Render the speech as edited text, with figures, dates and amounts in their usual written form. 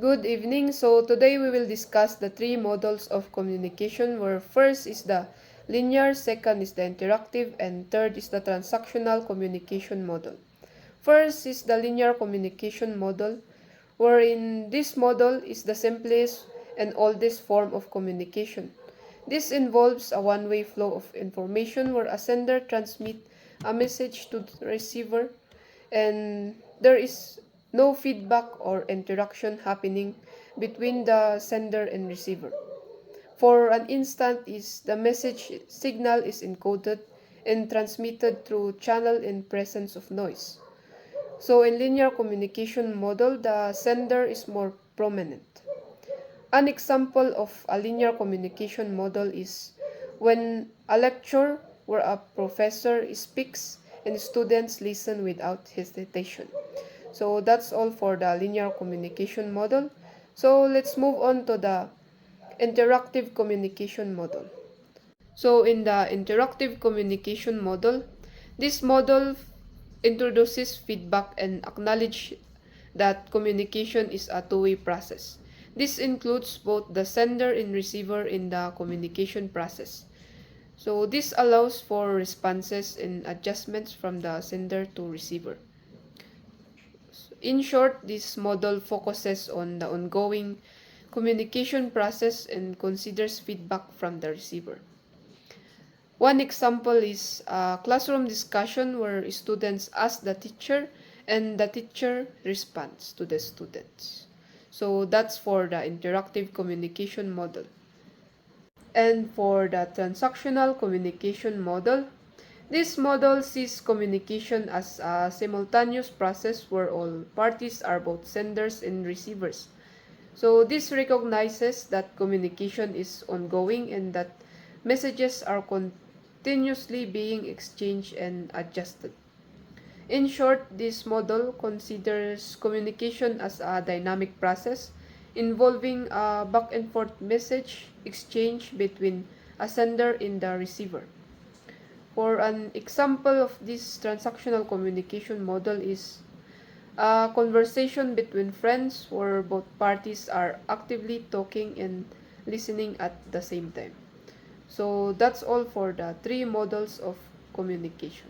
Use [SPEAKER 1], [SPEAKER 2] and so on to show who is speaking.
[SPEAKER 1] Good evening. So today we will discuss the three models of communication where first is the linear, second is the interactive, and third is the transactional communication model. First is the linear communication model, wherein this model is the simplest and oldest form of communication. This involves a one-way flow of information where a sender transmits a message to the receiver and there is no feedback or interaction happening between the sender and receiver. For an instant is the message signal is encoded and transmitted through channel in presence of noise. So in linear communication model, the sender is more prominent. An example of a linear communication model is when a lecture where a professor speaks and students listen without hesitation. So that's all for the linear communication model. So let's move on to the interactive communication model. So in the interactive communication model, this model introduces feedback and acknowledge that communication is a two-way process. This includes both the sender and receiver in the communication process. So this allows for responses and adjustments from the sender to receiver. In short, this model focuses on the ongoing communication process and considers feedback from the receiver. One example is a classroom discussion where students ask the teacher and the teacher responds to the students. So that's for the interactive communication model. And for the transactional communication model, this model sees communication as a simultaneous process where all parties are both senders and receivers. So this recognizes that communication is ongoing and that messages are continuously being exchanged and adjusted. In short, this model considers communication as a dynamic process involving a back and forth message exchange between a sender and the receiver. For an example of this transactional communication model is a conversation between friends where both parties are actively talking and listening at the same time. So that's all for the three models of communication.